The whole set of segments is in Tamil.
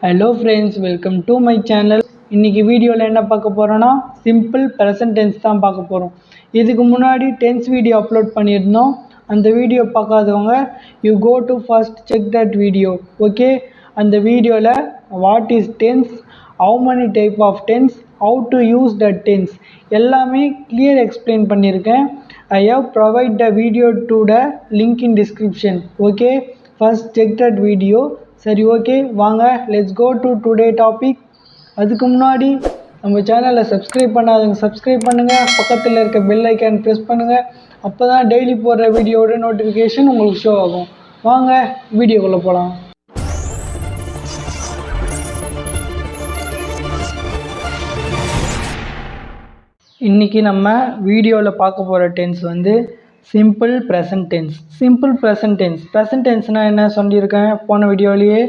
Hello friends, welcome to my channel. இன்னைக்கு வீடியோவில் என்ன பார்க்க போகிறோன்னா சிம்பிள் ப்ரெசன்ட் டென்ஸ் தான் பார்க்க போகிறோம். இதுக்கு முன்னாடி டென்ஸ் வீடியோ அப்லோட் பண்ணியிருந்தோம். அந்த வீடியோ பார்க்காதவங்க you go to first check that video. Okay, அந்த வீடியோவில் what is tense, how many type of tense, how to use that tense எல்லாமே கிளியர் எக்ஸ்பிளைன் பண்ணியிருக்கேன். I have provided the video to the link in description. Okay, first check that video. சரி, ஓகே, வாங்க let's go to today topic. அதுக்கு முன்னாடி நம்ம சேனலை சப்ஸ்கிரைப் பண்ணாதவங்க சப்ஸ்கிரைப் பண்ணுங்கள், பக்கத்தில் இருக்க பெல் ஐக்கான் ப்ரெஸ் பண்ணுங்கள். அப்போ தான் டெய்லி போடுற வீடியோட நோட்டிஃபிகேஷன் உங்களுக்கு ஷோ ஆகும். வாங்க வீடியோக்குள்ளே போகலாம். இன்றைக்கி நம்ம வீடியோவில் பார்க்க போகிற டென்ஸ் வந்து simple present tense. Simple present tense, present டென்ஸ்னால் என்ன சொல்லியிருக்கேன் போன வீடியோலேயே,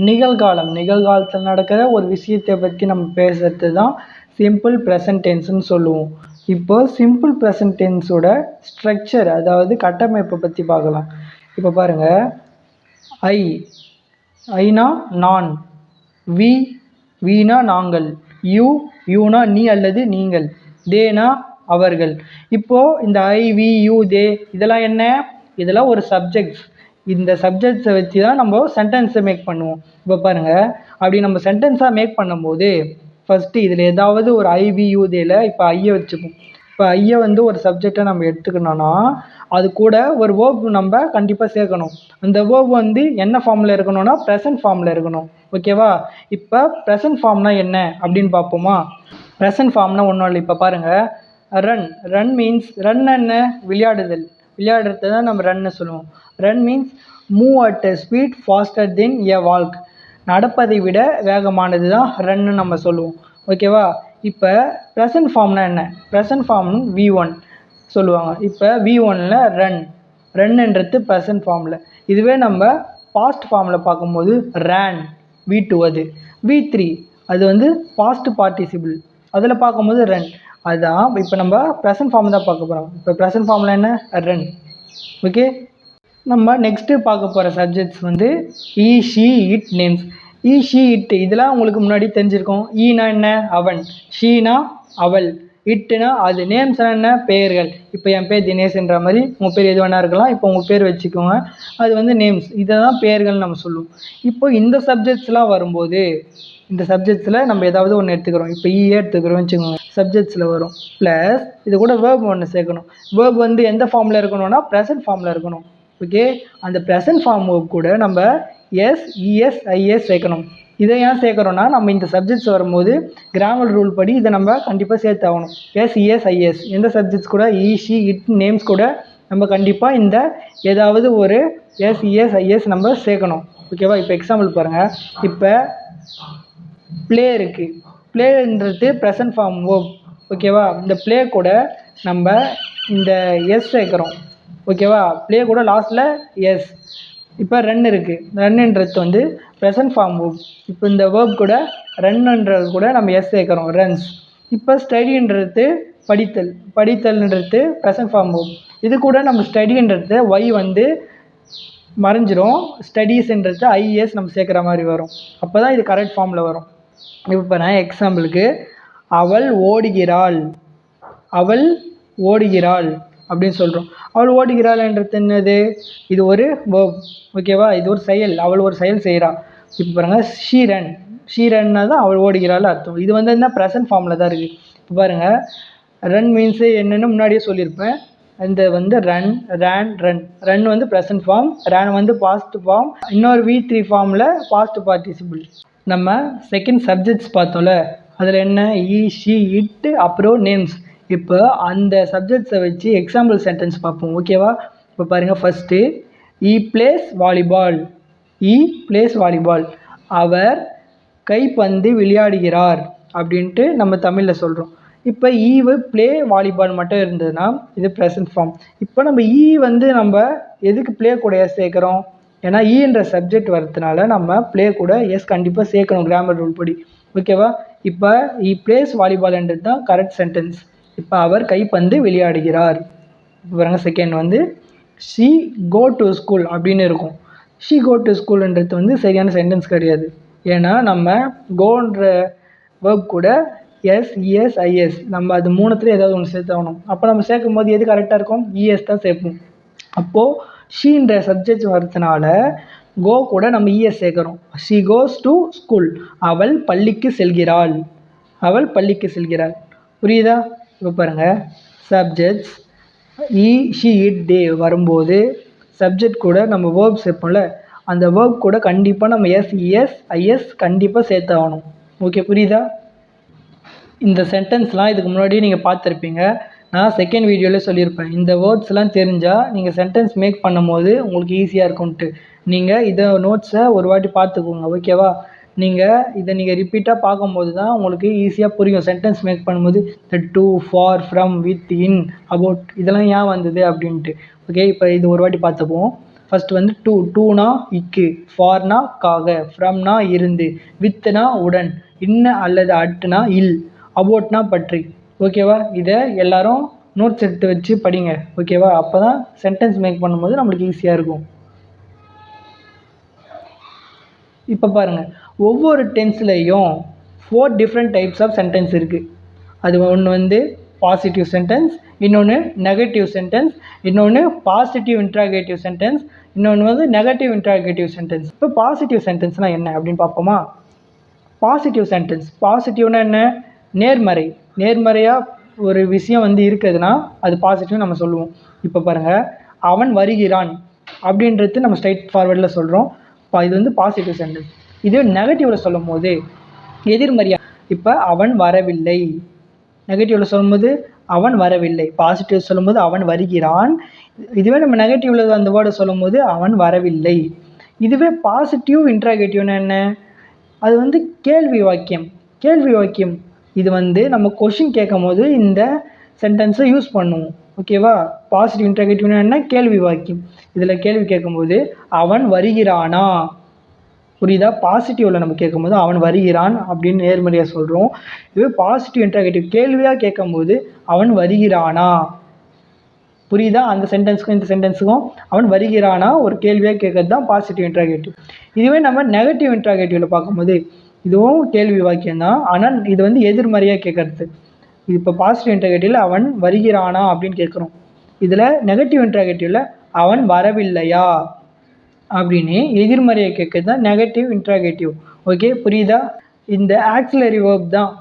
நிகழ்காலத்தில் நடக்கிற ஒரு விஷயத்தை பற்றி நம்ம பேசுகிறது தான் சிம்பிள் ப்ரெசன்ட் டென்ஸ்னு சொல்லுவோம். இப்போ சிம்பிள் ப்ரெசன்ட் டென்ஸோட ஸ்ட்ரக்சர், அதாவது கட்டமைப்பை பற்றி பார்க்கலாம். இப்போ பாருங்கள், ஐனா நான், வீனா நாங்கள், யூனா நீ அல்லது நீங்கள், தேனா அவர்கள். இப்போது இந்த ஐ, வி, யூ, தே இதெல்லாம் என்ன? இதெல்லாம் ஒரு சப்ஜெக்ட்ஸ். இந்த சப்ஜெக்ட்ஸை வச்சு தான் நம்ம சென்டென்ஸை மேக் பண்ணுவோம். இப்போ பாருங்கள், அப்படி நம்ம சென்டென்ஸாக மேக் பண்ணும்போது ஃபஸ்ட்டு இதில் ஏதாவது ஒரு ஐ, வி, யூ, தேல இப்போ ஐயை வச்சுப்போம். இப்போ ஐயை வந்து ஒரு சப்ஜெக்டை நம்ம எடுத்துக்கணும்னா அது கூட ஒரு வேர்ப் நம்ம கண்டிப்பாக சேர்க்கணும். அந்த வேர்ப் வந்து என்ன ஃபார்மில் இருக்கணும்னா ப்ரெசன்ட் ஃபார்மில் இருக்கணும். ஓகேவா? இப்போ ப்ரெசன்ட் ஃபார்ம்னா என்ன அப்படின்னு பார்ப்போமா? ப்ரெசன்ட் ஃபார்ம்னா ஒன்றும் இல்லை. இப்போ பாருங்கள், ரன் மீன்ஸ், ரன் என்ன? விளையாடுறது தான் நம்ம ரன்னு சொல்லுவோம். Run means move at a speed faster than a walk. நடப்பதை விட வேகமானது தான் ரன்னு நம்ம சொல்லுவோம். ஓகேவா? இப்போ ப்ரெசன்ட் ஃபார்ம்னா என்ன? ப்ரெசன்ட் ஃபார்ம்னு V1 சொல்லுவாங்க. இப்போ V1ல் ரன்ன்றது ப்ரெசன்ட் ஃபார்மில். இதுவே நம்ம பாஸ்ட் ஃபார்மில் பார்க்கும்போது ரேன், V2 அது. V3 அது வந்து பாஸ்ட் பார்ட்டிசிபிள், அதில் பார்க்கும்போது ரன். அதுதான் இப்போ நம்ம ப்ரெசன்ட் ஃபார்ம் தான் பார்க்க போகிறோம். இப்போ ப்ரெசன்ட் ஃபார்மில் என்ன? ரன். ஓகே, நம்ம நெக்ஸ்ட்டு பார்க்க போகிற சப்ஜெக்ட்ஸ் வந்து he, she, it, names. He, she, it இதெல்லாம் உங்களுக்கு முன்னாடி தெரிஞ்சிருக்கும். ஈனா என்ன? அவன், ஷீனா அவள், இட்டுனா அது, நேம்ஸ்னா என்ன? பெயர்கள். இப்போ என் பேர் தினேஷ்ன்ற மாதிரி உங்கள் பேர் எது வேணா இருக்கலாம். இப்போ உங்கள் பேர் வச்சுக்கோங்க, அது வந்து நேம்ஸ். இதை தான் பெயர்கள் நம்ம சொல்லுவோம். இப்போ இந்த சப்ஜெக்ட்ஸ்லாம் வரும்போது இந்த சப்ஜெக்ட்ஸில் நம்ம ஏதாவது ஒன்று எடுத்துக்கிறோம். இப்போ ஈயே எடுத்துக்கிறோம்னு வச்சுக்கோங்க, சப்ஜெக்ட்ஸில் வரும். ப்ளஸ் இது கூட வேர்ப் ஒன்று சேர்க்கணும். வேர்ப் வந்து எந்த ஃபார்மில் இருக்கணும்னா ப்ரெசன்ட் ஃபார்மில் இருக்கணும். ஓகே, அந்த ப்ரெசன்ட் ஃபார்ம் வேர்ப் கூட நம்ம எஸ், இஎஸ், ஐஎஸ் சேர்க்கணும். இதை ஏன் சேர்க்குறோன்னா, நம்ம இந்த சப்ஜெக்ட்ஸ் வரும்போது கிராமர் ரூல் படி இதை நம்ம கண்டிப்பாக சேர்த்து ஆகணும். எஸ், இஎஸ், ஐஎஸ் எந்த சப்ஜெக்ட்ஸ் கூட ஈ, ஷீ, இட், நேம்ஸ் கூட நம்ம கண்டிப்பாக இந்த ஏதாவது ஒரு எஸ், இஎஸ், ஐஎஸ் நம்ம சேர்க்கணும். ஓகேவா? இப்போ எக்ஸாம்பிள் பாருங்கள். இப்போ ப்ளே இருக்குது. ப்ளேன்றது ப்ரெசன்ட் ஃபார்ம் வேர்ப். ஓகேவா? இந்த ப்ளே கூட நம்ம இந்த எஸ் சேர்க்குறோம். ஓகேவா? ப்ளே கூட லாஸ்ட்டில் எஸ். இப்போ ரன் இருக்குது. ரன்னுன்றது வந்து ப்ரெசன்ட் ஃபார்ம் வேர்ப். இப்போ இந்த வேர்ப் கூட ரன்னுன்றது கூட நம்ம எஸ் சேர்க்குறோம், ரன்ஸ். இப்போ ஸ்டடின்றது படித்தல்ன்றது ப்ரெசன்ட் ஃபார்ம் வேர்ப். இது கூட நம்ம ஸ்டடின்றது ஒய் வந்து மறைஞ்சிரும், ஸ்டடீஸ்ன்றது ஐஎஸ் நம்ம சேர்க்குற மாதிரி வரும். அப்போ தான் இது கரெக்ட் ஃபார்மில் வரும். இப்போ நான் எக்ஸாம்பிளுக்கு அவள் ஓடுகிறாள் அப்படின்னு சொல்கிறோம். அவள் ஓடுகிறாள்ன்றது என்னது? இது ஒரு வேர்ப். ஓகேவா? இது ஒரு செயல். அவள் ஒரு செயல் செய்கிறாள். இப்போ பாருங்கள், ஷீரன்னா தான் அவள் ஓடுகிறாள் அர்த்தம். இது வந்து என்ன? ப்ரெசன்ட் ஃபார்மில் தான் இருக்குது. இப்போ பாருங்கள், ரன் மீன்ஸு என்னென்னு முன்னாடியே சொல்லியிருப்பேன். இந்த வந்து ரன் வந்து ப்ரெசன்ட் ஃபார்ம், ரேன் வந்து பாஸ்ட் ஃபார்ம், இன்னொரு V3 ஃபார்மில் பாஸ்ட் பார்ட்டிசிபிள். நம்ம செகண்ட் சப்ஜெக்ட்ஸ் பார்த்தோம்ல, அதில் என்ன? ஈ, ஷீ, இட், அப்புறம் நேம்ஸ். இப்போ அந்த சப்ஜெக்ட்ஸை வச்சு எக்ஸாம்பிள் சென்டென்ஸ் பார்ப்போம். ஓகேவா? இப்போ பாருங்கள், ஃபஸ்ட்டு ஈ பிளேஸ் வாலிபால், அவர் கைப்பந்து விளையாடுகிறார் அப்படின்ட்டு நம்ம தமிழில் சொல்கிறோம். இப்போ ஈவு ப்ளே வாலிபால் மட்டும் இருந்ததுன்னா இது ப்ரெசன்ட் ஃபார்ம். இப்போ நம்ம வந்து நம்ம எதுக்கு ப்ளே கூட எஸ் சேர்க்குறோம்? ஏன்னா ஈன்ற சப்ஜெக்ட் வரதுனால நம்ம ப்ளே கூட எஸ் கண்டிப்பாக சேர்க்கணும் கிராமர் ரூல் படி. ஓகேவா? இப்போ ஈ பிளேஸ் வாலிபால்ன்றது தான் கரெக்ட் சென்டென்ஸ். இப்போ அவர் கைப்பந்து விளையாடுகிறார். இப்போ பாருங்கள், செகண்ட் வந்து ஷீ கோ டு ஸ்கூல் அப்படின்னு இருக்கும். ஷீ கோ டு ஸ்கூல்ன்றது வந்து சரியான சென்டென்ஸ் கிடையாது. ஏன்னா நம்ம கோன்ற வேர்ப் கூட எஸ் இஎஸ் ஐஎஸ் நம்ம அது மூணுத்துல ஏதாவது ஒன்று சேர்த்தாகணும். அப்போ நம்ம சேர்க்கும் போது எது கரெக்டாக இருக்கும்? இஎஸ் தான் சேர்ப்போம். அப்போது ஷீன்ற சப்ஜெக்ட் வரதுனால கோ கூட நம்ம இஎஸ் சேர்க்குறோம். She goes to school. அவள் பள்ளிக்கு செல்கிறாள். அவள் பள்ளிக்கு செல்கிறாள். புரியுதா? இப்போ பாருங்கள், subjects E she it they வரும்போது சப்ஜெக்ட் கூட நம்ம வேர்ப் சேர்ப்போம்ல, அந்த வேர்ப் கூட கண்டிப்பாக நம்ம எஸ் இஎஸ் ஐஎஸ் கண்டிப்பாக சேர்த்தாகணும். ஓகே, புரியுதா? இந்த சென்டென்ஸ்லாம் இதுக்கு முன்னாடியே நீங்கள் பார்த்துருப்பீங்க. நான் செகண்ட் வீடியோவில் சொல்லியிருப்பேன். இந்த வேர்ட்ஸ்லாம் தெரிஞ்சால் நீங்கள் சென்டென்ஸ் மேக் பண்ணும்போது உங்களுக்கு ஈஸியாக இருக்கும்ன்ட்டு. நீங்கள் இதை நோட்ஸை ஒரு வாட்டி பார்த்துக்கோங்க. ஓகேவா? நீங்கள் ரிப்பீட்டாக பார்க்கும்போது தான் உங்களுக்கு ஈஸியாக புரியும். சென்டென்ஸ் மேக் பண்ணும்போது the to, for, from, with, in, about இதெல்லாம் ஏன் வந்தது அப்படின்ட்டு. ஓகே, இப்போ இது ஒரு வாட்டி பார்த்துப்போம். ஃபஸ்ட்டு வந்து டூனா இக்கு, ஃபார்னா காக, ஃப்ரம்னா இருந்து, வித்னா உடன், இன்ன அல்லது அட்டுனா இல், அபவுட்னா பற்றி. ஓகேவா? இதை எல்லாரும் நோட்ஸ் எடுத்து வச்சு படிங்க. ஓகேவா? அப்போ தான் சென்டென்ஸ் மேக் பண்ணும்போது நம்மளுக்கு ஈஸியாக இருக்கும். இப்போ பாருங்கள், ஒவ்வொரு டென்ஸ்லேயும் 4 டிஃப்ரெண்ட் டைப்ஸ் ஆஃப் சென்டென்ஸ் இருக்குது. அது ஒன்று வந்து பாசிட்டிவ் சென்டென்ஸ், இன்னொன்று நெகட்டிவ் சென்டென்ஸ், இன்னொன்று பாசிட்டிவ் இன்ட்ராகேட்டிவ் சென்டென்ஸ், இன்னொன்று வந்து நெகட்டிவ் இன்ட்ராகேட்டிவ் சென்டென்ஸ். இப்போ பாசிட்டிவ் சென்டென்ஸ்னால் என்ன அப்படின்னு பார்ப்போமா? பாசிட்டிவ் சென்டென்ஸ், பாசிட்டிவ்னா என்ன? நேர்மறை. நேர்மறையாக ஒரு விஷயம் வந்து இருக்குதுன்னா அது பாசிட்டிவ் நம்ம சொல்லுவோம். இப்போ பாருங்கள், அவன் வருகிறான் அப்படின்றது நம்ம ஸ்ட்ரைட் ஃபார்வர்டில் சொல்கிறோம். இது வந்து பாசிட்டிவ் சென்டென்ஸ். இது நெகட்டிவில் சொல்லும் போது எதிர்மறையாக, இப்போ அவன் வரவில்லை. நெகட்டிவில் சொல்லும்போது அவன் வரவில்லை. பாசிட்டிவ் சொல்லும்போது அவன் வருகிறான். இதுவே நம்ம நெகட்டிவில் அந்த வேர்டை சொல்லும் போது அவன் வரவில்லை. இதுவே பாசிட்டிவ் இன்ட்ராகேட்டிவ்னா என்ன? அது வந்து கேள்வி வாக்கியம். கேள்வி வாக்கியம் இது வந்து நம்ம கொஷின் கேட்கும் போது இந்த சென்டென்ஸை யூஸ் பண்ணுவோம். ஓகேவா? பாசிட்டிவ் இன்ட்ராகேட்டிவ்னா என்ன? கேள்வி வாக்கியம். இதில் கேள்வி கேட்கும்போது அவன் வருகிறானா, புரியுதா? பாசிட்டிவில் நம்ம கேட்கும்போது அவன் வருகிறான் அப்படின்னு நேர்மறையாக சொல்கிறோம். இதுவே பாசிட்டிவ் இன்ட்ராகேட்டிவ் கேள்வியாக கேட்கும்போது அவன் வருகிறானா, புரியுதா? அந்த சென்டென்ஸுக்கும் இந்த சென்டென்ஸுக்கும் அவன் வருகிறானா ஒரு கேள்வியாக கேட்கறது தான் பாசிட்டிவ் இன்ட்ராகேட்டிவ். இதுவே நம்ம நெகட்டிவ் இன்ட்ராகேட்டிவில் பார்க்கும்போது இதுவும் கேள்வி வாக்கியம் தான், ஆனால் இது வந்து எதிர்மறையாக கேட்கறது. இப்போ பாசிட்டிவ் இன்ட்ராகேட்டிவில் அவன் வருகிறானா அப்படின்னு கேட்குறோம். இதில் நெகட்டிவ் இன்ட்ராகேட்டிவில் அவன் வரவில்லையா அப்படின்னு எதிர்மறையாக கேட்குறது தான் நெகட்டிவ் இன்ட்ராகேட்டிவ். ஓகே, புரியுதா? இந்த ஆக்சிலரி வேர்ப் தான்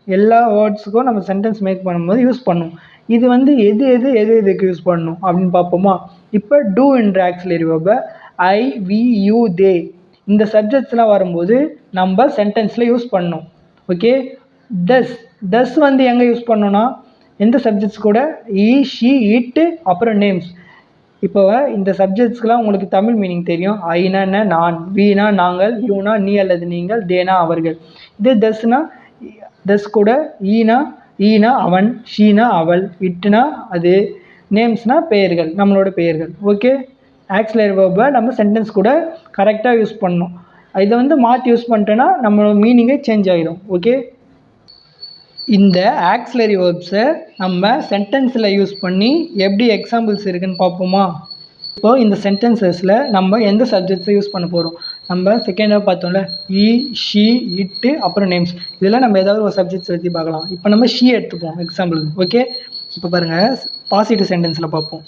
எல்லா வேர்ட்ஸுக்கும் நம்ம சென்டென்ஸ் மேக் பண்ணும்போது யூஸ் பண்ணும். இது வந்து எதுக்கு யூஸ் பண்ணணும் அப்படின்னு பார்ப்போமா? இப்போ டூ என்ற ஆக்சிலரி வேர்பை ஐ, வி, யூ, தே இந்த சப்ஜெக்ட்ஸ்லாம் வரும்போது நம்ம சென்டென்ஸில் யூஸ் பண்ணணும். ஓகே, டஸ் வந்து எங்கே யூஸ் பண்ணோன்னா எந்த சப்ஜெக்ட்ஸ் கூட? ஈ, ஷி, இட்டு, அப்புறம் நேம்ஸ். இப்போ இந்த சப்ஜெக்ட்ஸ்க்கெலாம் உங்களுக்கு தமிழ் மீனிங் தெரியும். ஐனா என்ன? நான், வீனா நாங்கள், யூனா நீ அல்லது நீங்கள், தேனா அவர்கள். இது தஸ் கூட ஈனா அவன், ஷீனா அவள், இட்டுனா அது, நேம்ஸ்னா பெயர்கள், நம்மளோட பெயர்கள். ஓகே, ஆக்சிலரி வேர்பை நம்ம சென்டென்ஸ் கூட கரெக்டாக யூஸ் பண்ணணும். இதை வந்து மாற்றி யூஸ் பண்ணிட்டோன்னா நம்மளோட மீனிங்கே சேஞ்ச் ஆகிடும். ஓகே, இந்த ஆக்சிலரி வேர்ப்ஸை நம்ம சென்டென்ஸில் யூஸ் பண்ணி எப்படி எக்ஸாம்பிள்ஸ் இருக்குதுன்னு பார்ப்போமா? இப்போது இந்த சென்டென்சஸில் நம்ம எந்த சப்ஜெக்ட்ஸை யூஸ் பண்ண போகிறோம்? நம்ம செகண்டாக பார்த்தோம்ல, ஈ, ஷி, இட்டு, அப்புறம் நேம்ஸ். இதெல்லாம் நம்ம ஏதாவது ஒரு சப்ஜெக்ட்ஸ் பற்றி பார்க்கலாம். இப்போ நம்ம ஷி எடுத்துப்போம் எக்ஸாம்பிளுக்கு. ஓகே, இப்போ பாருங்கள், பாசிட்டிவ் சென்டென்ஸில் பார்ப்போம்.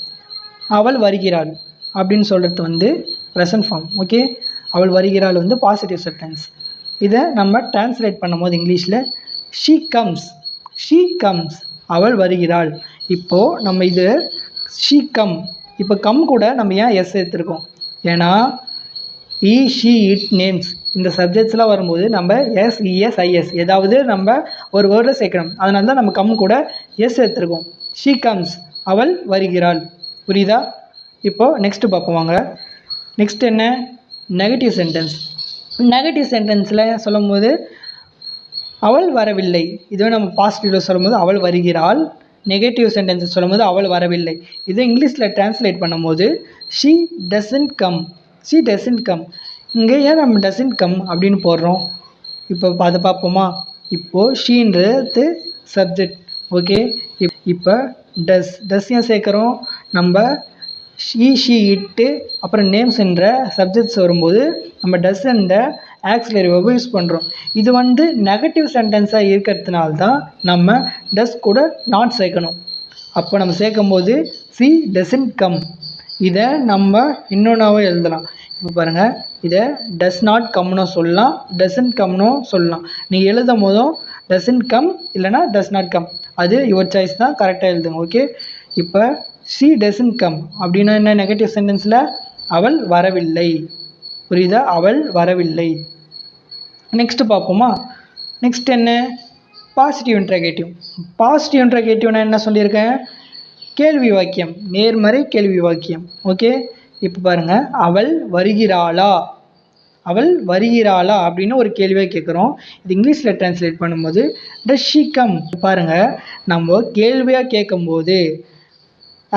அவள் வருகிறாள் அப்படின்னு சொல்கிறது வந்து ப்ரெசன்ட் ஃபார்ம். ஓகே, அவள் வருகிறாள் வந்து பாசிட்டிவ் சென்டென்ஸ். இதை நம்ம டிரான்ஸ்லேட் பண்ணும்போது இங்கிலீஷில் ஷீ கம்ஸ், அவள் வருகிறாள். இப்போது நம்ம இது ஷீ கம், இப்போ கம் கூட நம்ம ஏன் எஸ் எடுத்துருக்கோம்? ஏன்னா ஈ, ஷி, இட், நேம்ஸ் இந்த சப்ஜெக்ட்ஸ்லாம் வரும்போது நம்ம எஸ், இஎஸ், ஐஎஸ் ஏதாவது நம்ம ஒரு வேர்டில் சேர்க்கணும். அதனால தான் நம்ம கம் கூட எஸ் எடுத்துருக்கோம். ஷீ கம்ஸ், அவள் வருகிறாள். புரியுதா? இப்போது நெக்ஸ்ட்டு பார்ப்போம் வாங்க. நெக்ஸ்ட் என்ன? Negative sentence. நெகட்டிவ் சென்டென்ஸில் சொல்லும்போது அவள் வரவில்லை. இதுவே நம்ம பாசிட்டிவில் சொல்லும்போது அவள் வருகிறாள். நெகட்டிவ் சென்டென்ஸ் சொல்லும்போது அவள் வரவில்லை. இதை இங்கிலீஷில் டிரான்ஸ்லேட் பண்ணும்போது ஷீ டசன்ட் கம். இங்கே ஏன் நம்ம டசன்ட் கம் அப்படின்னு போடுறோம்? இப்போ அதை பார்ப்போமா? இப்போது ஷீன்றது சப்ஜெக்ட். ஓகே, இப்போ டஸ் ஏன் சேர்க்குறோம்? நம்ம ஷீ, இட்டு, அப்புறம் நேம்ஸ் என்ற சப்ஜெக்ட்ஸ் வரும்போது நம்ம டஸ் என்ற ஆக்சிலரி வெர்பை யூஸ் பண்ணுறோம். இது வந்து நெகட்டிவ் சென்டென்ஸாக இருக்கிறதுனால தான் நம்ம டஸ் கூட நாட் சேர்க்கணும். அப்போ நம்ம சேர்க்கும் போது சி டசன்ட் கம், இதை நம்ம இன்னொன்னாவே எழுதலாம். இப்போ பாருங்கள், இதை டஸ் நாட் கம்னு சொல்லலாம், டசன்ட் கம்னு சொல்லலாம். நீங்கள் எழுதும் போதும் டசன்ட் கம் இல்லைனா டஸ் நாட் கம், அது யுவர் சாய்ஸ் தான், கரெக்டாக எழுதுங்க. ஓகே, இப்போ ஷி டசன்ட் கம் அப்படின்னா என்ன? நெகட்டிவ் சென்டென்ஸில் அவள் வரவில்லை. புரியுதா? அவள் வரவில்லை. நெக்ஸ்ட் பார்ப்போமா? நெக்ஸ்ட் என்ன? Positive interrogative. பாசிட்டிவ் இன்ட்ராகேட்டிவ்னா என்ன சொல்லியிருக்கேன்? கேள்வி வாக்கியம், நேர்மறை கேள்வி வாக்கியம். ஓகே, இப்போ பாருங்கள், அவள் வருகிறாளா, அவள் வருகிறாளா அப்படின்னு ஒரு கேள்வியாக கேட்குறோம். இது இங்கிலீஷில் ட்ரான்ஸ்லேட் பண்ணும்போது டஸ் ஷீ கம். பாருங்கள், நம்ம கேள்வியாக கேட்கும்போது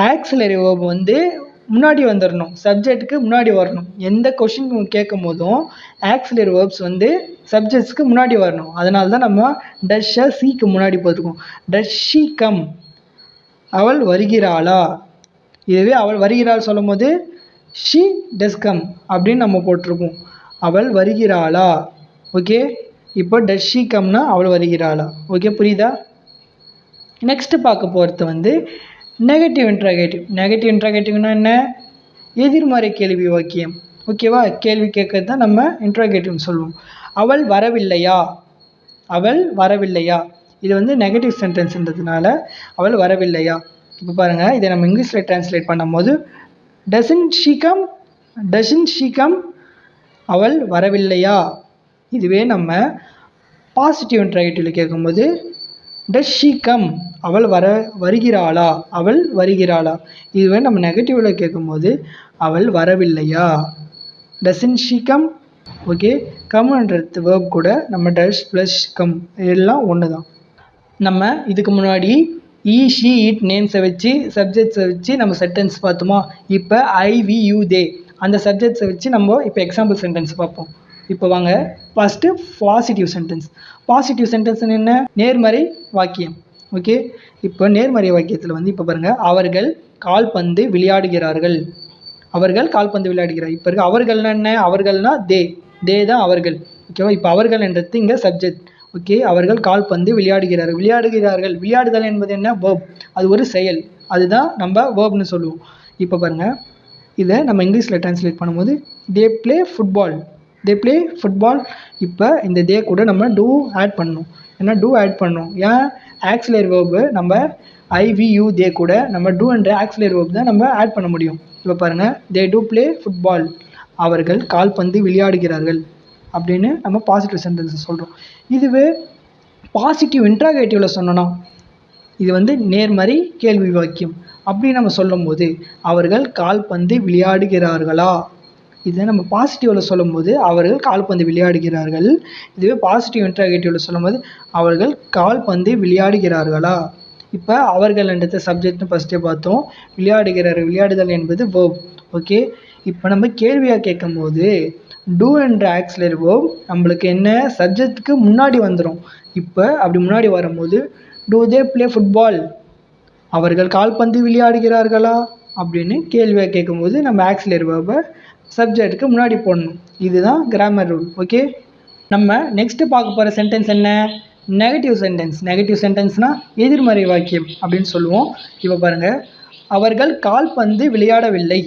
ஆக்சிலரி வேர்ப் வந்து முன்னாடி வந்துடணும், சப்ஜெக்ட்டுக்கு முன்னாடி வரணும். எந்த கொஷின் கேட்கும் போதும் ஆக்சிலரி வேர்ப்ஸ் வந்து சப்ஜெக்ட்ஸ்க்கு முன்னாடி வரணும். அதனால தான் நம்ம டஷ்ஷை சீக்கு முன்னாடி போட்டுருக்கோம். டஸ் ஷீ கம், அவள் வருகிறாளா. இதுவே அவள் வருகிறாள் சொல்லும் போது ஷீ டஸ் கம் அப்படின்னு நம்ம போட்டிருக்கோம். அவள் வருகிறாளா. ஓகே, இப்போ டஸ் ஷீ கம்னா அவள் வருகிறாளா. ஓகே, புரியுதா? நெக்ஸ்ட் பார்க்க போகிறது வந்து நெகட்டிவ் இன்ட்ராகேட்டிவ். நெகட்டிவ் இன்ட்ராகேட்டிவ்னா என்ன? எதிர்மறை கேள்வி வாக்கியம். ஓகேவா? கேள்வி கேட்கறது தான் நம்ம இன்ட்ராகேட்டிவ்னு சொல்லுவோம். அவள் வரவில்லையா, அவள் வரவில்லையா. இது வந்து நெகட்டிவ் சென்டென்ஸ்ன்றதுனால அவள் வரவில்லையா. இப்போ பாருங்கள், இதை நம்ம இங்கிலீஷில் ட்ரான்ஸ்லேட் பண்ணும்போது doesn't she come, doesn't she come, அவள் வரவில்லையா. இதுவே நம்ம பாசிட்டிவ் இன்ட்ராகேட்டிவில் கேட்கும்போது டஸ் ஷீ கம், அவள் வருகிறாளா, அவள் வருகிறாளா. இதுவே நம்ம நெகட்டிவில் கேட்கும்போது அவள் வரவில்லையா, டசன்ட் ஷீ கம். ஓகே, கம்ன்றது வேர்ப் கூட நம்ம டஸ் ப்ளஸ் கம் எல்லாம் ஒன்று தான். நம்ம இதுக்கு முன்னாடி ஈ ஷீ இட் நேம்ஸை வச்சு சப்ஜெக்ட்ஸை வச்சு நம்ம சென்டென்ஸ் பார்த்தோமா. இப்போ ஐ வி யூ தே அந்த சப்ஜெக்ட்ஸை வச்சு நம்ம இப்போ எக்ஸாம்பிள் சென்டென்ஸ் பார்ப்போம். இப்போ வாங்க, first positive sentence. Positive sentence என்ன? நேர்மறை வாக்கியம். ஓகே, இப்போ நேர்மறை வாக்கியத்தில் வந்து இப்போ பாருங்கள், அவர்கள் கால்பந்து விளையாடுகிறார்கள், அவர்கள் கால்பந்து விளையாடுகிறார். இப்போ இருக்க அவர்கள்னா என்ன? அவர்கள்னா தே, தே தான் அவர்கள். ஓகேவா? இப்போ அவர்கள்ன்றது இங்கே சப்ஜெக்ட். ஓகே, அவர்கள் கால்பந்து விளையாடுகிறார்கள். விளையாடுகிறார்கள், விளையாடுதல் என்பது என்ன? வேர்ப். அது ஒரு செயல், அதுதான் நம்ம வேர்ப்னு சொல்லுவோம். இப்போ பாருங்கள், இதை நம்ம இங்கிலீஷில் ட்ரான்ஸ்லேட் பண்ணும்போது they play football, they play football. இப்போ இந்த தே கூட நம்ம டூ ஆட் பண்ணணும். ஏன்னா டூ ஆட் பண்ணணும். ஏன்? ஆக்சிலரி வேர்பு நம்ம ஐ வி யூ தே கூட நம்ம டூ என்ற ஆக்சிலரி வேர்ப் தான் நம்ம ஆட் பண்ண முடியும். இப்போ பாருங்கள், தே டூ ப்ளே ஃபுட்பால், அவர்கள் கால்பந்து விளையாடுகிறார்கள் அப்படின்னு நம்ம பாசிட்டிவ் சென்டென்ஸ் சொல்கிறோம். இதுவே பாசிட்டிவ் இன்ட்ராகேட்டிவில் சொன்னோன்னா இது வந்து நேர்மறை கேள்வி வாக்கியம். அப்படி நம்ம சொல்லும் போது அவர்கள் கால்பந்து விளையாடுகிறார்களா, இதை நம்ம பாசிட்டிவில் சொல்லும்போது அவர்கள் கால்பந்து விளையாடுகிறார்கள். இதுவே பாசிட்டிவ் இன்ட்ராகேட்டிவில் சொல்லும்போது அவர்கள் கால்பந்து விளையாடுகிறார்களா. இப்போ அவர்கள்ன்றது சப்ஜெக்ட்னு ஃபஸ்ட்டே பார்த்தோம். விளையாடுகிறார்கள், விளையாடுதல் என்பது வேர்ப். ஓகே, இப்போ நம்ம கேள்வியாக கேட்கும்போது டூ என்ற ஆக்சிலரி வேர்ப் நம்மளுக்கு என்ன? சப்ஜெக்ட்டுக்கு முன்னாடி வந்துடும். இப்போ அப்படி முன்னாடி வரும்போது டூ தே ப்ளே ஃபுட்பால், அவர்கள் கால்பந்து விளையாடுகிறார்களா அப்படின்னு கேள்வியாக கேட்கும்போது நம்ம ஆக்சிலரி வேர்பை சப்ஜெக்ட்டுக்கு முன்னாடி போடணும். இதுதான் கிராமர் ரூல். ஓகே, நம்ம நெக்ஸ்ட்டு பார்க்க போகிற சென்டென்ஸ் என்ன? Negative sentence. நெகட்டிவ் சென்டென்ஸ்னால் எதிர்மறை வாக்கியம் அப்படின்னு சொல்லுவோம். இப்போ பாருங்கள், அவர்கள் கால்பந்து விளையாடவில்லை.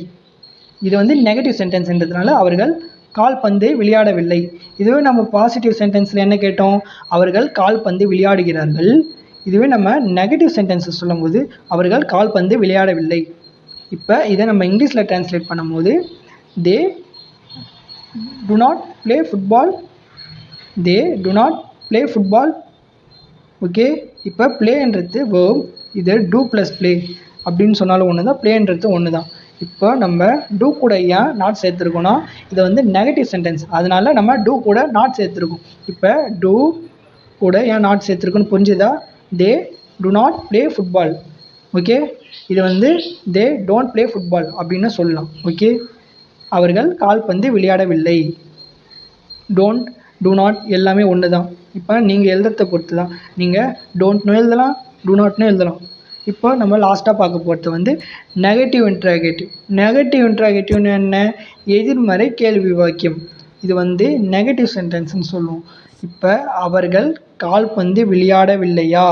இது வந்து நெகட்டிவ் சென்டென்ஸ்ன்றதுனால அவர்கள் கால்பந்து விளையாடவில்லை. இதுவே நம்ம பாசிட்டிவ் சென்டென்ஸில் என்ன கேட்டோம்? அவர்கள் கால்பந்து விளையாடுகிறார்கள். இதுவே நம்ம நெகட்டிவ் சென்டென்ஸை சொல்லும்போது அவர்கள் கால்பந்து விளையாடவில்லை. இப்போ இதை நம்ம இங்கிலீஷில் ட்ரான்ஸ்லேட் பண்ணும்போது they do not play football, they do not play football. Okay, இப்போ ப்ளேன்றது வேர்ப், இது டூ ப்ளஸ் ப்ளே அப்படின்னு சொன்னாலும் ஒன்று தான், ப்ளேன்றது ஒன்று தான். இப்போ நம்ம டூ கூட ஏன் நாட் சேர்த்துருக்கோன்னா இதை வந்து நெகட்டிவ் சென்டென்ஸ், அதனால நம்ம டூ கூட நாட் சேர்த்துருக்கோம். இப்போ டூ கூட ஏன் நாட் சேர்த்துருக்குன்னு புரிஞ்சுதா? They do not play football. Okay, இது வந்து தே டோன்ட் ப்ளே ஃபுட்பால் அப்படின்னு சொல்லலாம். ஓகே, அவர்கள் கால்பந்து விளையாடவில்லை. டோன்ட், டூ நாட் எல்லாமே ஒன்று தான். இப்போ நீங்கள் எழுதுறதை பொறுத்து தான். நீங்கள் டோன்ட்னு எழுதலாம், டூ நாட்னு எழுதலாம். இப்போ நம்ம லாஸ்ட்டாக பார்க்க போகிறது வந்து நெகட்டிவ் இன்ட்ராகேட்டிவ். நெகட்டிவ் இன்ட்ராகேட்டிவ்னு என்ன? எதிர்மறை கேள்வி வாக்கியம். இது வந்து நெகட்டிவ் சென்டென்ஸ்னு சொல்லுவோம். இப்போ அவர்கள் கால்பந்து விளையாடவில்லையா,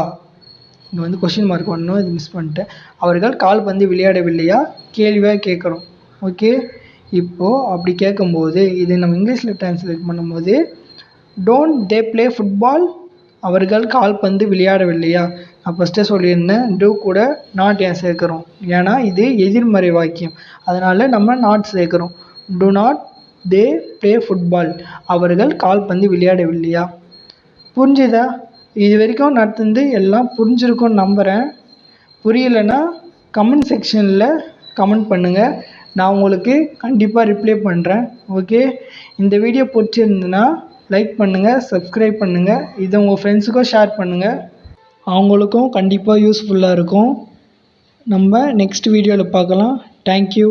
இங்கே வந்து கொஷின் மார்க் வரணும், இது மிஸ் பண்ணிட்டேன். அவர்கள் கால்பந்து விளையாடவில்லையா கேள்வியாக கேட்குறோம். ஓகே, இப்போது அப்படி கேட்கும்போது இது நம்ம இங்கிலீஷில் ட்ரான்ஸ்லேட் பண்ணும்போது டோன்ட் தே ப்ளே ஃபுட்பால், அவர்கள் கால்பந்து விளையாடவில்லையா. நான் ஃபஸ்ட்டே சொல்லியிருந்தேன் டூ கூட நாட் ஏன் சேர்க்குறோம், ஏன்னா இது எதிர்மறை வாக்கியம், அதனால் நம்ம நாட் சேர்க்குறோம். To not they play football, அவர்கள் கால்பந்து விளையாடவில்லையா. புரிஞ்சுதா? இது வரைக்கும் நடந்து எல்லாம் புரிஞ்சிருக்கும்னு நம்புகிறேன். புரியலைன்னா கமெண்ட் செக்ஷனில் கமெண்ட் பண்ணுங்கள், நான் உங்களுக்கு கண்டிப்பாக ரிப்ளை பண்ணுறேன். ஓகே, இந்த வீடியோ பிடிச்சிருந்துன்னா லைக் பண்ணுங்கள், சப்ஸ்கிரைப் பண்ணுங்கள், இதை உங்கள் ஃப்ரெண்ட்ஸுக்கும் ஷேர் பண்ணுங்கள், அவங்களுக்கும் கண்டிப்பாக யூஸ்ஃபுல்லாக இருக்கும். நம்ம நெக்ஸ்ட் வீடியோவில் பார்க்கலாம். தேங்க்யூ.